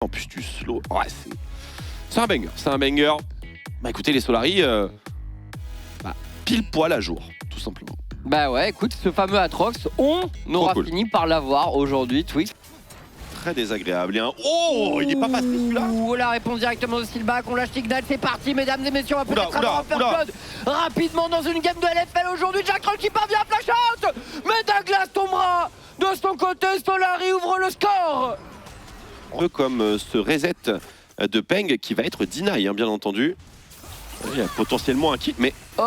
En plus tu slow. Ouais, c'est un banger. C'est un banger. Bah écoutez, les Solari, pile poil à jour, tout simplement. Bah ouais, écoute, ce fameux Atrox, on aura fini par l'avoir aujourd'hui, Twix. Très désagréable. Et oh, il est pas passé celui-là. Ouh, la réponse directement de Silbac, on lâche Ignat, c'est parti, mesdames et messieurs, on va peut-être avoir un fair rapidement dans une game de LFL aujourd'hui. Jack Troll qui parvient à flash out, mais Douglas tombera de son côté, Solari ouvre le score. Un peu comme ce reset de Peng qui va être deny, hein, bien entendu. Il y a potentiellement un kill, mais... Oh,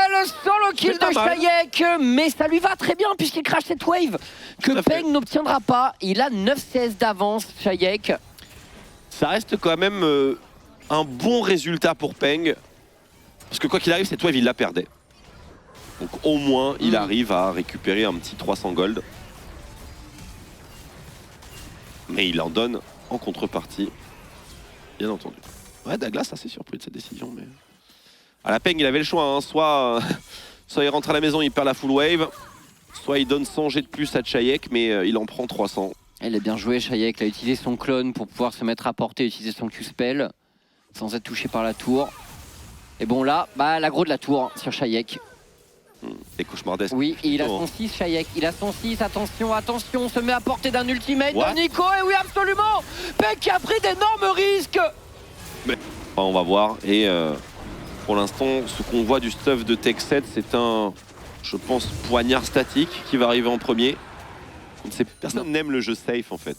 le solo kill de Shayek, mais ça lui va très bien puisqu'il crash cette wave que Peng n'obtiendra pas. Il a 9 CS d'avance, Shayek. Ça reste quand même un bon résultat pour Peng. Parce que quoi qu'il arrive, cette wave, il la perdait. Donc au moins, il arrive à récupérer un petit 300 gold. Mais il en donne en contrepartie, bien entendu. Ouais, Douglas, assez surpris de cette décision. Mais... à la Peng, il avait le choix. Hein. Soit il rentre à la maison, il perd la full wave. Soit il donne 100 G de plus à Shayek, mais il en prend 300. Elle a bien joué, Shayek. Il a utilisé son clone pour pouvoir se mettre à portée, utiliser son Q-spell sans être touché par la tour. Et bon là, l'aggro de la tour sur Shayek. C'est cauchemardesque. Oui, et il a son 6, Shayek. Il a son 6, attention, attention, on se met à portée d'un ultimate de Nico. Et oui, absolument, Peng qui a pris d'énormes risques. Mais on va voir. Et pour l'instant, ce qu'on voit du stuff de Tech7, c'est un, je pense, poignard statique qui va arriver en premier. Personne n'aime le jeu safe en fait.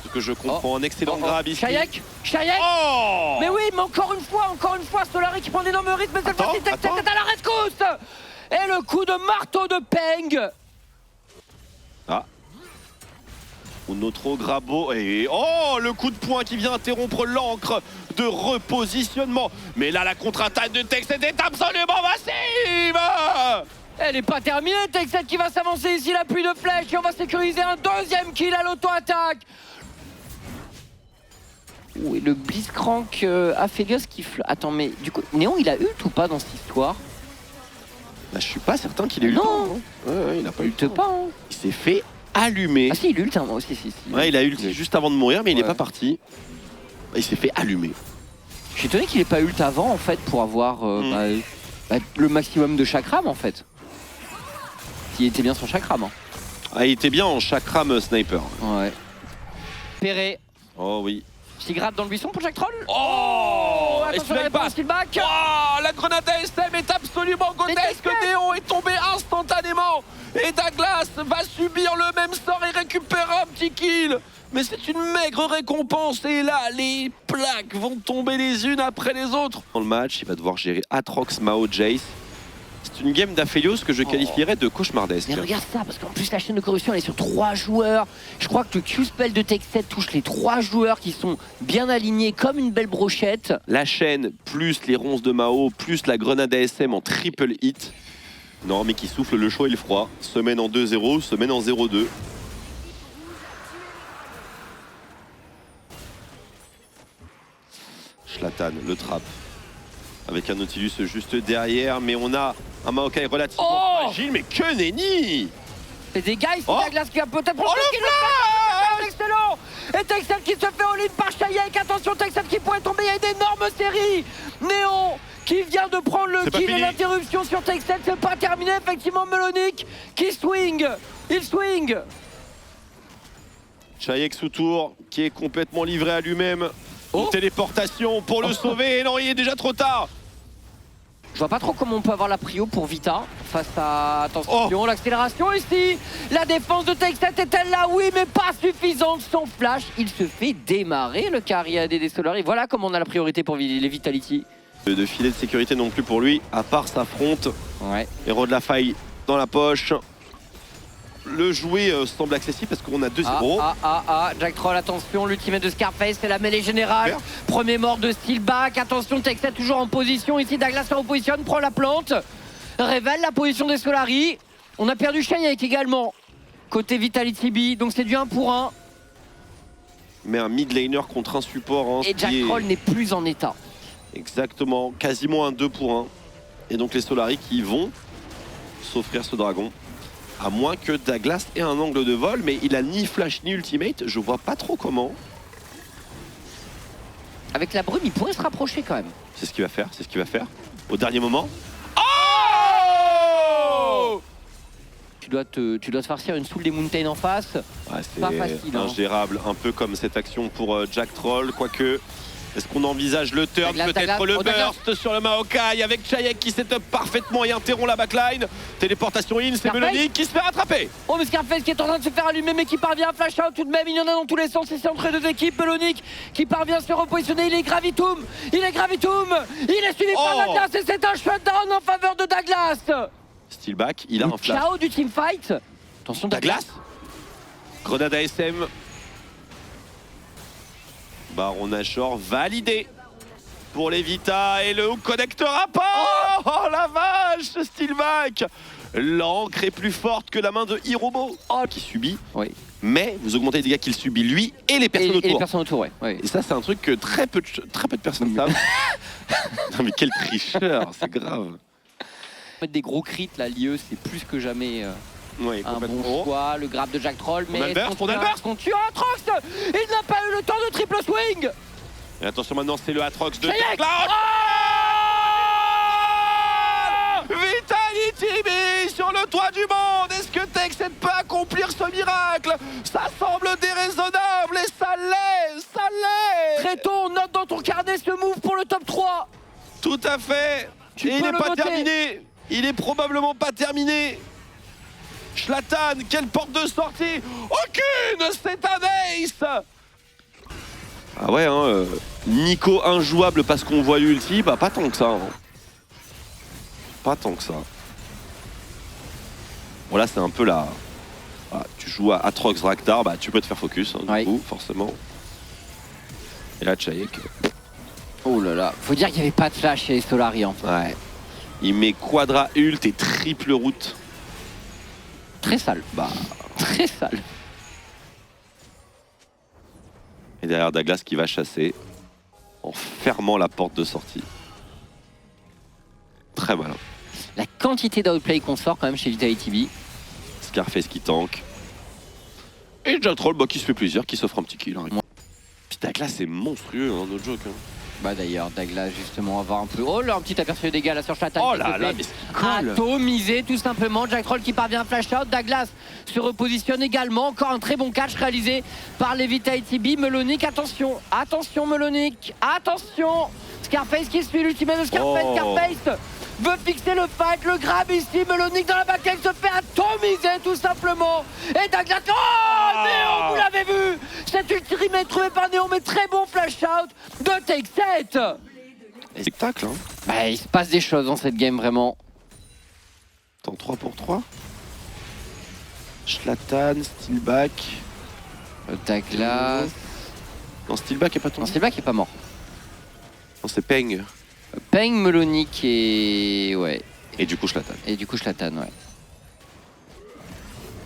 Ce que je comprends, un excellent grab ici. Shayek, mais oui, mais encore une fois, Solari qui prend d'énormes risques, mais cette fois-ci Tech7 est à la rescousse. Et le coup de marteau de Peng. Notre Grabo et le coup de poing qui vient interrompre l'encre de repositionnement. Mais là, la contre-attaque de Tech7 est absolument massive. Elle n'est pas terminée, Tech7 qui va s'avancer ici, la pluie de flèches, et on va sécuriser un deuxième kill à l'auto-attaque. Oui, le Blitzcrank Aphelios qui... Attends, mais du coup, Néon, il a ult ou pas dans cette histoire? Je suis pas certain qu'il ait eu le temps. Ouais, il a pas eu le temps. Pas, hein. Il s'est fait allumer. Ah si, il ult, hein, moi aussi, si. Ouais, il a ult juste avant de mourir, mais il n'est pas parti. Il s'est fait allumer. Je suis étonné qu'il n'ait pas ult avant, en fait, pour avoir le maximum de chakram, en fait. S'il était bien son chakram. Hein. Ah, il était bien en chakram sniper. Ouais. Perret. Oh oui. Petit grab dans le buisson pour Jack Troll. Oh, attention, la réponse Silbac. Oh, la grenade ASM est absolument grotesque. Néon est tombé instantanément. Et Douglas va subir le même sort et récupérer un petit kill. Mais c'est une maigre récompense. Et là, les plaques vont tomber les unes après les autres. Dans le match, il va devoir gérer Atrox, Mao, Jace. C'est une game d'Aphelios que je qualifierais de cauchemardesque. Mais regarde ça, parce qu'en plus la chaîne de corruption elle est sur 3 joueurs. Je crois que le Q-spell de Tech7 touche les 3 joueurs qui sont bien alignés comme une belle brochette. La chaîne, plus les ronces de Mao, plus la grenade ASM en triple hit. Non, mais qui souffle le chaud et le froid. Semaine en 2-0, semaine en 0-2. Schlatan, le trap. Avec un Nautilus juste derrière, mais on a un Maokai relativement fragile, mais que nenni! C'est des guys, c'est la glace qui va peut-être prendre le excellent. Et Tech7 qui se fait all-in par Shayek. Attention, Tech7 qui pourrait tomber, il y a une énorme série. Néon qui vient de prendre le kill et l'interruption sur Tech7, c'est pas terminé. Effectivement, Melonic qui swing, il swing. Shayek sous tour, qui est complètement livré à lui-même. Une téléportation pour le sauver, et non, il est déjà trop tard. Je vois pas trop comment on peut avoir la prio pour Vita face à... Attention, l'accélération ici. La défense de Tech7 est-elle là? Oui, mais pas suffisante. Sans flash, il se fait démarrer le carry AD des Solari. Voilà comment on a la priorité pour les Vitality. De filet de sécurité non plus pour lui, à part sa fronte. Ouais. Héros de la faille dans la poche. Le jouet semble accessible parce qu'on a 2-0. Jack Troll, attention, l'ultimate de Scarface, c'est la mêlée générale. Premier mort de Steelback, attention, Tech7 toujours en position. Ici, Douglas se repositionne, prend la plante. Révèle la position des Solari. On a perdu Shayek également, côté Vitality B, donc c'est du 1 pour 1. Mais un mid laner contre un support. Hein, et Jack Troll n'est plus en état. Exactement, quasiment un 2 pour 1. Et donc les Solari qui vont s'offrir ce dragon. À moins que Douglas ait un angle de vol, mais il a ni flash ni ultimate, je vois pas trop comment. Avec la brume, il pourrait se rapprocher quand même. C'est ce qu'il va faire, c'est ce qu'il va faire. Au dernier moment. Oh! Tu dois te farcir une Soul des Mountains en face. Ouais, Pas c'est facile, hein. ingérable, un peu comme cette action pour Jack Troll, quoique. Est-ce qu'on envisage le turn, peut-être le burst sur le Maokai avec Chayek qui set up parfaitement et interrompt la backline. Téléportation in, c'est Melonic qui se fait rattraper. Oh, mais Scarface qui est en train de se faire allumer, mais qui parvient à flash out tout de même. Il y en a dans tous les sens et c'est entre les deux équipes. Melonic qui parvient à se repositionner. Il est Gravitum. Il est suivi par Douglas et c'est un shutdown en faveur de Douglas. Steelback, il a un flash. Ciao du teamfight. Attention, Douglas. Grenade ASM. Baron Nashor validé pour les Vita et le hook connectera pas. Oh la vache, Steelback. L'encre est plus forte que la main de Hirobo qui subit. Oui. Mais vous augmentez les dégâts qu'il subit lui et les personnes autour. Et les personnes autour, ouais. Et ça c'est un truc que très peu de personnes savent. Non mais quel tricheur, c'est grave. Mettre des gros crits là, l'IE c'est plus que jamais Oui, un bon choix. Le grab de Jack Troll, mais on a le burst. on tue Atrox. Il n'a pas eu le temps de triple swing. Et attention maintenant, c'est le Atrox de Chayek. Vitality B sur le toit du monde. Est-ce que Texet peut accomplir ce miracle? Ça semble déraisonnable et ça l'est, ça l'est. Tréton, note dans ton carnet ce move pour le top 3. Tout à fait. Tu et il peux n'est le pas noter. terminé. Il est probablement pas terminé. Zlatan, quelle porte de sortie? Aucune. C'est un ace. Ah ouais, hein, Nico injouable parce qu'on voit l'ulti, bah pas tant que ça. Hein. Pas tant que ça. Bon là c'est un peu là. Voilà, tu joues à Atrox Raktar, bah tu peux te faire focus, hein, du coup, forcément. Et là Chayek. Oh là là, faut dire qu'il n'y avait pas de flash chez Solarian. Ouais. Il met quadra ult et triple route. Très sale. Bah. Très sale. Et derrière Douglas qui va chasser en fermant la porte de sortie. Très malin. La quantité d'outplay qu'on sort quand même chez Vitality B. Scarface qui tank. Et Jack Troll bah, qui se fait plaisir, qui s'offre un petit kill. Hein. Puis Douglas c'est monstrueux, hein, no joke. Hein. Bah d'ailleurs, Douglas justement avoir un peu... Oh là, un petit aperçu de dégâts là sur Zlatan. Oh là là, mais c'est cool. Atomisé tout simplement. Jack Troll qui parvient à flash out. Douglas se repositionne également. Encore un très bon catch réalisé par les Vitality B. Melonic, attention. Attention Melonic. Attention. Scarface qui suit l'ultimate de Scarface. Oh. Scarface veut fixer le fight. Le grab ici. Melonic dans la backline se fait atomiser tout simplement. Et Douglas... Oh Néon, vous l'avez vu. Cet ultimate trouvé par Néon, mais très bon flash out de Texet. Spectacle, hein. Bah, il se passe des choses dans cette game vraiment. Attends, 3 pour 3. Zlatan, Steelback. Douglas. Non, Steelback est pas Non, tombé. c'est pas qui est pas mort. Non, c'est Peng. Peng, Melonic et... Ouais. Et du coup, Zlatan. Et du coup, Zlatan, ouais.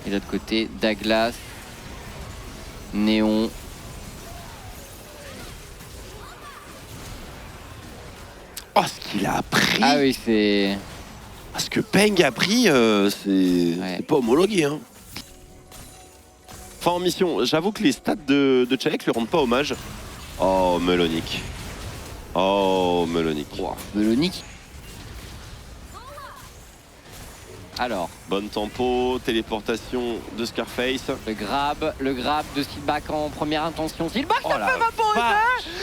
Et de l'autre côté, Douglas. Néon. Oh, ce qu'il a pris. Ah oui, c'est... Parce que Peng a pris, c'est pas homologué. Hein. Enfin, en mission, j'avoue que les stats de Chayek lui rendent pas hommage. Oh, Melonic. Oh, Melonic. Wow. Melonic. Alors, Bonne tempo, téléportation de Scarface. le grab de Steelback en première intention. Steelback, Oh ça la fait vaporiser,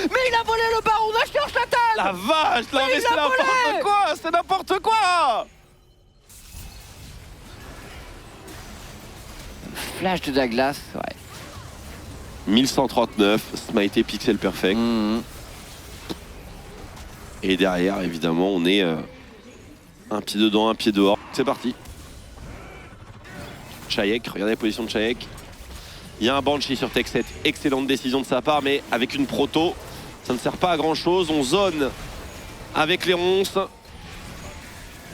mais il a volé le baron Nashor Zlatan. La vache, là, Mais mais il c'est a volé. n'importe quoi, c'est n'importe quoi. Flash de Douglas, ouais. 1139, smite et pixel perfect. Mhm. Et derrière, évidemment, on est un pied dedans, un pied dehors. C'est parti. Chayek, regardez la position de Chayek. Il y a un Banshee sur Texet. Excellente décision de sa part, mais avec une proto, ça ne sert pas à grand chose. On zone avec les ronces.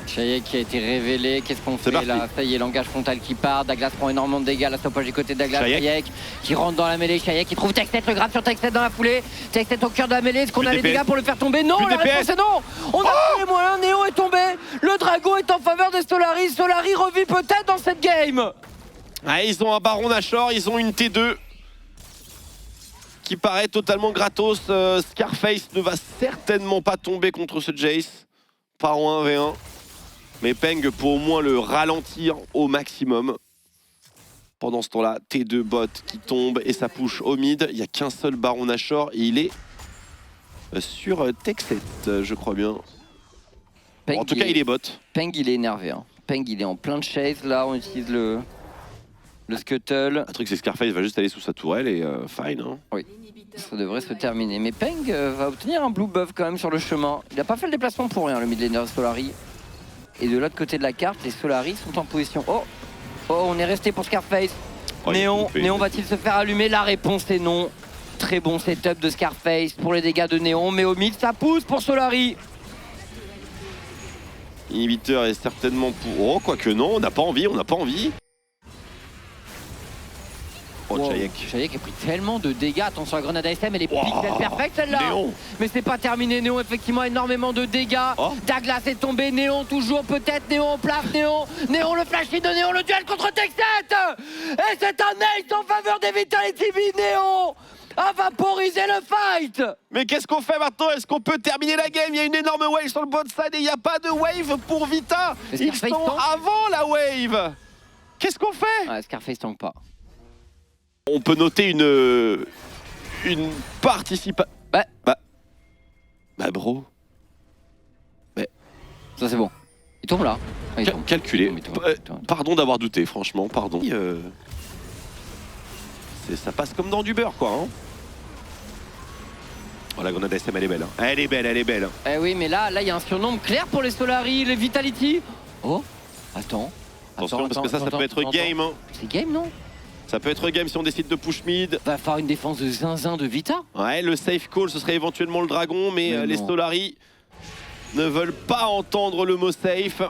Chayek qui a été révélé, qu'est-ce qu'on fait parti. là? Ça y est, langage frontal qui part, Douglas prend énormément de dégâts, la stoppage du côté de Douglas, Chayek. Chayek qui rentre dans la mêlée, Chayek qui trouve Textet, le grab sur Textet dans la foulée, Textet au cœur de la mêlée, est-ce qu'on Plus a les DPS. dégâts pour le faire tomber? Non, Plus la DPS. réponse est non. On a plus les moyens, Néo est tombé, le dragon est en faveur des Solari, Solari revit peut-être dans cette game. Ah, ils ont un Baron Nashor, ils ont une T2 qui paraît totalement gratos. Scarface ne va certainement pas tomber contre ce Jace, pas en 1v1. Mais Peng peut au moins le ralentir au maximum. Pendant ce temps-là, T2 bot qui tombe et ça push au mid. Il n'y a qu'un seul Baron Nashor et il est sur Texet, je crois bien. Bon, en tout cas, il est bot. Peng il est énervé, hein. Peng il est en plein de chase, là on utilise le scuttle. Un truc, c'est Scarface va juste aller sous sa tourelle et fine. Hein. Oui, ça devrait se terminer. Mais Peng va obtenir un blue buff quand même sur le chemin. Il n'a pas fait le déplacement pour rien, le mid laner Solari. Et de l'autre côté de la carte, les Solari sont en position. Oh, on est resté pour Scarface. Oh, Néon il est va-t-il se faire allumer? La réponse est non. Très bon setup de Scarface pour les dégâts de Néon. Mais au mid, ça pousse pour Solari. Inhibiteur est certainement pour... Oh, quoique non, on n'a pas envie. Oh, Wow. Chayek. Chayek a pris tellement de dégâts. Attention à la grenade ASM, elle est Wow. pixel perfect celle-là. Néon. Mais c'est pas terminé, Néon effectivement énormément de dégâts. Oh. Douglas est tombé, Néon toujours peut-être, Néon en place, Néon le flash de Néon, le duel contre Texet. Et c'est un ace en faveur des Vitality B, Néon a vaporisé le fight. Mais qu'est-ce qu'on fait maintenant? Est-ce qu'on peut terminer la game? Il y a une énorme wave sur le bot side et il n'y a pas de wave pour Vita. Mais Ils Scarface sont tank. avant la wave. Qu'est-ce qu'on fait? Ouais, Scarface tank pas. On peut noter une participation. Bah bro, Ça c'est bon. Il tombe là. Ah, il tombe. calculé. Il tombe. Pardon d'avoir douté, franchement, pardon. Ça passe comme dans du beurre, quoi. Hein. Oh, la grenade SM, elle est belle. Hein. Elle est belle. Eh oui, mais là, il y a un surnombre clair pour les Solari, les Vitality. Oh, attends. Attention, parce que ça peut être game. Hein. C'est game, non? Ça peut être game si on décide de push mid. Va faire une défense de zinzin de Vita. Ouais, le safe call, ce serait éventuellement le dragon, mais les non. Solari ne veulent pas entendre le mot safe.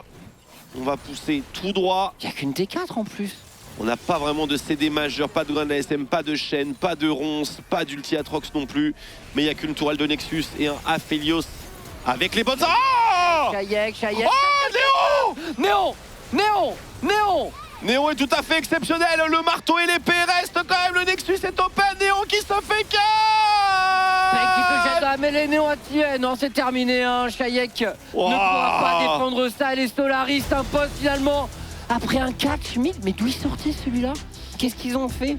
On va pousser tout droit. Il n'y a qu'une T4 en plus. On n'a pas vraiment de CD majeur, pas de grenade ASM, pas de chaîne, pas de ronce, pas d'ulti Atrox non plus. Mais il n'y a qu'une tourelle de Nexus et un Aphelios avec les bonnes... Oh Chayek. Oh, Néon Néon est tout à fait exceptionnel. Le marteau et l'épée restent quand même. Le Nexus est open. Néon qui se fait Chayek qui se jette dans la mêlée, Néon a tiré. Non, c'est terminé, hein. Chayek ne pourra pas défendre ça. Les Solari s'imposent finalement après un catch mid. Mais d'où il sortait celui-là? Qu'est-ce qu'ils ont fait?